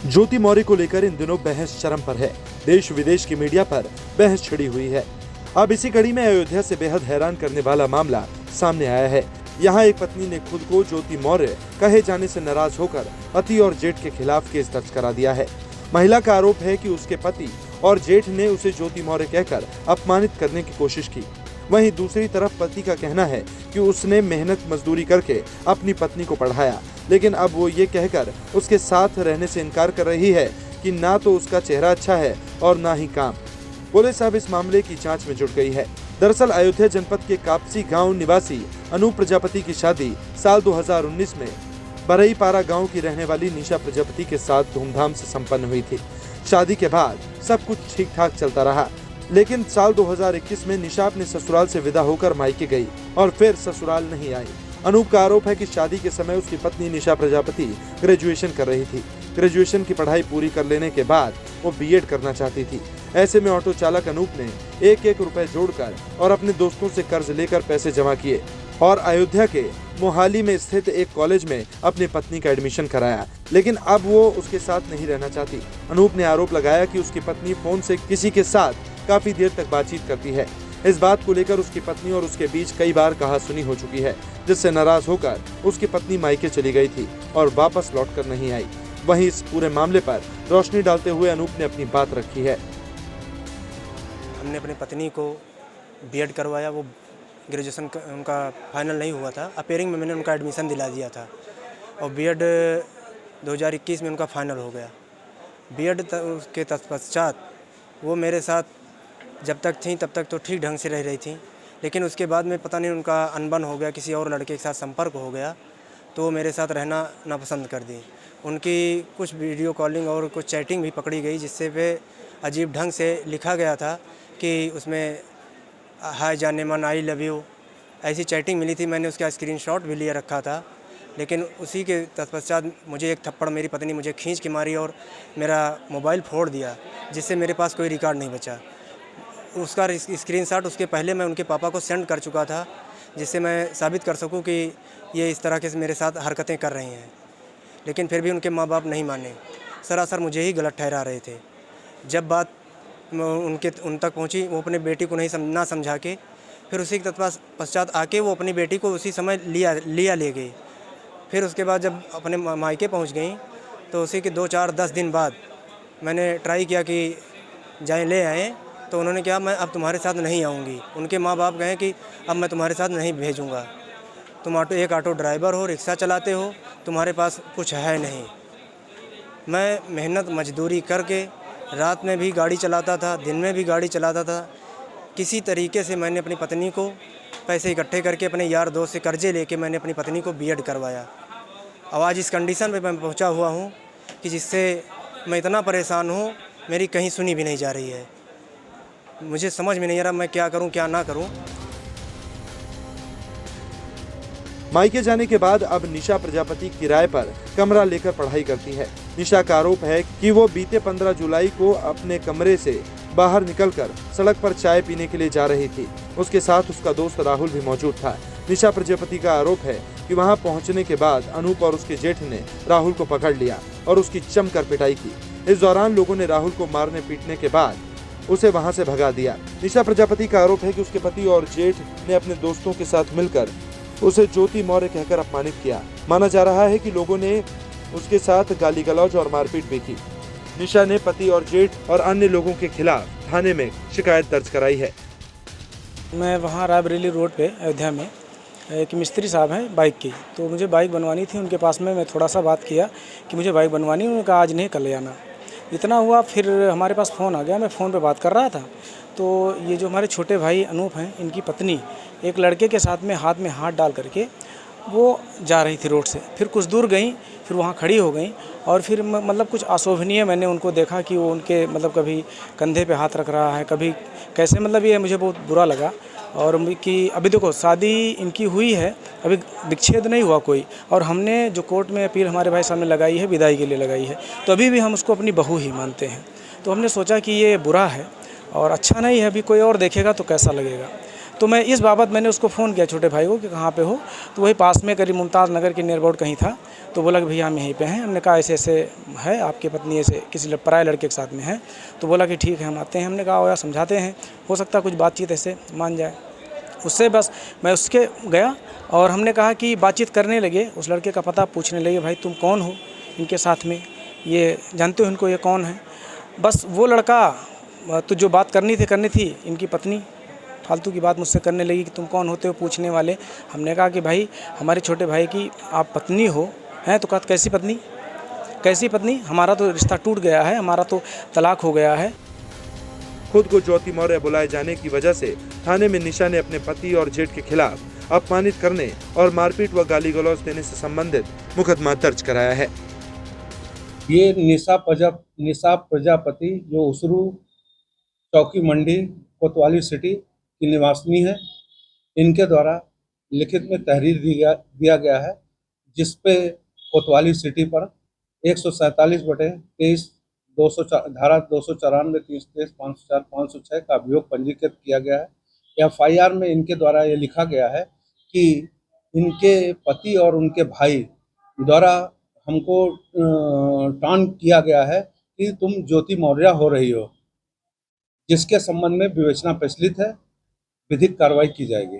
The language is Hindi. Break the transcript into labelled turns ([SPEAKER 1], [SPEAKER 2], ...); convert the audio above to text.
[SPEAKER 1] ज्योति मौर्य को लेकर इन दिनों बहस चरम पर है। देश विदेश की मीडिया पर बहस छिड़ी हुई है। अब इसी कड़ी में अयोध्या से बेहद हैरान करने वाला मामला सामने आया है। यहाँ एक पत्नी ने खुद को ज्योति मौर्य कहे जाने से नाराज होकर पति और जेठ के खिलाफ केस दर्ज करा दिया है। महिला का आरोप है कि उसके पति और जेठ ने उसे ज्योति मौर्य कहकर अपमानित करने की कोशिश की। वहीं दूसरी तरफ पति का कहना है कि उसने मेहनत मजदूरी करके अपनी पत्नी को पढ़ाया, लेकिन अब वो ये कहकर उसके साथ रहने से इनकार कर रही है कि ना तो उसका चेहरा अच्छा है और ना ही काम। पुलिस अब इस मामले की जांच में जुट गई है। दरअसल अयोध्या जनपद के कापसी गांव निवासी अनूप प्रजापति की शादी साल 2019 में बरईपारा गांव की रहने वाली निशा प्रजापति के साथ धूमधाम से संपन्न हुई थी। शादी के बाद सब कुछ ठीक ठाक चलता रहा, लेकिन साल 2021 में निशा अपने ससुराल से विदा होकर मायके गई और फिर ससुराल नहीं आई। अनूप का आरोप है कि शादी के समय उसकी पत्नी निशा प्रजापति ग्रेजुएशन कर रही थी। ग्रेजुएशन की पढ़ाई पूरी कर लेने के बाद वो बीएड करना चाहती थी। ऐसे में ऑटो चालक अनूप ने एक रुपए जोड़कर और अपने दोस्तों से कर्ज लेकर पैसे जमा किए और अयोध्या के मोहाली में स्थित एक कॉलेज में अपनी पत्नी का एडमिशन कराया, लेकिन अब वो उसके साथ नहीं रहना चाहती। अनूप ने आरोप लगाया कि उसकी पत्नी फोन से किसी के साथ काफी देर तक बातचीत करती है। इस बात को लेकर उसकी पत्नी और उसके बीच कई बार कहासुनी हो चुकी है, जिससे नाराज होकर उसकी पत्नी मायके चली गई थी और वापस लौटकर नहीं आई। वहीं इस पूरे मामले पर रोशनी डालते हुए अनूप ने अपनी बात रखी है।
[SPEAKER 2] हमने अपनी पत्नी को बीएड करवाया, वो ग्रेजुएशन उनका फाइनल नहीं हुआ था। अपेयरिंग में मैंने उनका एडमिशन दिला दिया था और बीएड 2021 में उनका फाइनल हो गया। बीएड के तत्पश्चात वो मेरे साथ जब तक थी तब तक तो ठीक ढंग से रह रही थी, लेकिन उसके बाद में पता नहीं उनका अनबन हो गया, किसी और लड़के के साथ संपर्क हो गया तो वो मेरे साथ रहना नापसंद कर दी। उनकी कुछ वीडियो कॉलिंग और कुछ चैटिंग भी पकड़ी गई, जिससे वे अजीब ढंग से लिखा गया था कि उसमें हाय जाने मन, आई लव यू, ऐसी चैटिंग मिली थी। मैंने उसका स्क्रीनशॉट भी लिया रखा था, लेकिन उसी के तत्पश्चात मुझे एक थप्पड़ मेरी पत्नी मुझे खींच के मारी और मेरा मोबाइल फोड़ दिया, जिससे मेरे पास कोई रिकॉर्ड नहीं बचा। उसका स्क्रीनशॉट उसके पहले मैं उनके पापा को सेंड कर चुका था, जिससे मैं साबित कर सकूं कि ये इस तरह के मेरे साथ हरकतें कर रही हैं, लेकिन फिर भी उनके माँ बाप नहीं माने, सरासर मुझे ही गलत ठहरा रहे थे। जब बात उन तक पहुंची, वो अपने बेटी को ना समझा के फिर उसी के पश्चात आके वो अपनी बेटी को उसी समय ले गई। फिर उसके बाद जब अपने मायके पहुंच गई तो उसी के 2-4-10 दिन बाद मैंने ट्राई किया कि जाएँ ले आएँ, तो उन्होंने कहा मैं अब तुम्हारे साथ नहीं आऊँगी। उनके माँ बाप कहें कि अब मैं तुम्हारे साथ नहीं भेजूँगा, तुम एक ऑटो ड्राइवर हो, रिक्शा चलाते हो, तुम्हारे पास कुछ है नहीं। मैं मेहनत मजदूरी करके रात में भी गाड़ी चलाता था, दिन में भी गाड़ी चलाता था। किसी तरीके से मैंने अपनी पत्नी को पैसे इकट्ठे करके अपने यार दोस्त से कर्जे लेके मैंने अपनी पत्नी को बीएड करवाया। अब आज इस कंडीशन पे मैं पहुंचा हुआ हूं कि जिससे मैं इतना परेशान हूं, मेरी कहीं सुनी भी नहीं जा रही है। मुझे समझ में नहीं आ रहा मैं क्या करूं क्या ना करूं।
[SPEAKER 1] मायके जाने के बाद अब निशा प्रजापति किराए पर कमरा लेकर पढ़ाई करती है। निशा का आरोप है कि वो बीते 15 जुलाई को अपने कमरे से बाहर निकलकर सड़क पर चाय पीने के लिए जा रही थी। उसके साथ उसका दोस्त राहुल भी मौजूद था। निशा प्रजापति का आरोप है कि वहां पहुंचने के बाद अनूप और उसके जेठ ने राहुल को पकड़ लिया और उसकी जमकर पिटाई की। इस दौरान लोगों ने राहुल को मारने पीटने के बाद उसे वहां से भगा दिया। निशा प्रजापति का आरोप है कि उसके पति और जेठ ने अपने दोस्तों के साथ मिलकर उसे ज्योति मौर्य कहकर अपमानित किया। माना जा रहा है कि लोगों ने उसके साथ गाली गलौज और मारपीट भी की। निशा ने पति और जेठ और अन्य लोगों के खिलाफ थाने में शिकायत दर्ज कराई है।
[SPEAKER 3] मैं वहाँ रायबरेली रोड पे अयोध्या में एक मिस्त्री साहब हैं बाइक की, तो मुझे बाइक बनवानी थी। उनके पास में मैं थोड़ा सा बात किया कि मुझे बाइक बनवानी है। उन्होंने कहा आज नहीं कल ले आना। इतना हुआ, फिर हमारे पास फ़ोन आ गया। मैं फ़ोन पे बात कर रहा था तो ये जो हमारे छोटे भाई अनूप हैं, इनकी पत्नी एक लड़के के साथ में हाथ में हाथ डाल करके वो जा रही थी रोड से। फिर कुछ दूर गई, फिर वहाँ खड़ी हो गई और फिर मतलब कुछ अशोभनीय मैंने उनको देखा कि वो उनके मतलब कभी कंधे पे हाथ रख रहा है, कभी कैसे, मतलब ये मुझे बहुत बुरा लगा। और कि अभी देखो शादी इनकी हुई है, अभी विच्छेद नहीं हुआ कोई, और हमने जो कोर्ट में अपील हमारे भाई साहब ने लगाई है, विदाई के लिए लगाई है, तो अभी भी हम उसको अपनी बहू ही मानते हैं। तो हमने सोचा कि ये बुरा है और अच्छा नहीं है। अभी कोई और देखेगा तो कैसा लगेगा। तो मैं इस बाबत मैंने उसको फ़ोन किया छोटे भाई को कि कहाँ पे हो, तो वही पास में करीब मुमताज़ नगर के नियर अबाउट कहीं था। तो बोला कि भैया हम यहीं पे हैं। हमने कहा ऐसे ऐसे है, आपकी पत्नी ऐसे किसी पराये लड़के के साथ में है। तो बोला कि ठीक है हम आते हैं। हमने कहा यार समझाते हैं, हो सकता है कुछ बातचीत ऐसे मान जाए। उससे बस मैं उसके गया और हमने कहा कि बातचीत करने लगे। उस लड़के का पता पूछने लगे, भाई तुम कौन हो इनके साथ में, ये जानते हो इनको, ये कौन है? बस वो लड़का तो जो बात करनी थी इनकी पत्नी फालतू की बात मुझसे करने लगी कि तुम कौन होते हो पूछने वाले। हमने कहा कि भाई हमारे छोटे भाई की आप पत्नी हो हैं? तो कहा कैसी पत्नी, कैसी पत्नी, हमारा तो रिश्ता टूट गया है, हमारा तो तलाक हो गया है।
[SPEAKER 1] खुद को ज्योति मौर्य बुलाए जाने की वजह से थाने में निशा ने अपने पति और जेठ के खिलाफ अपमानित करने और मारपीट व गाली गलौज देने से संबंधित मुकदमा दर्ज कराया है।
[SPEAKER 4] ये निशा प्रजापति जो उसरू चौकी मंडी कोतवाली सिटी की निवासिनी है, इनके द्वारा लिखित में तहरीर दिया गया है, जिस पे कोतवाली सिटी पर 147/23 धारा 294 30 504 506 का अभियोग पंजीकृत किया गया है। FIR में इनके द्वारा ये लिखा गया है कि इनके पति और उनके भाई द्वारा हमको टॉन्ट किया गया है कि तुम ज्योति मौर्य हो रही हो, जिसके संबंध में विवेचना प्रचलित है, विधिक कार्रवाई की जाएगी।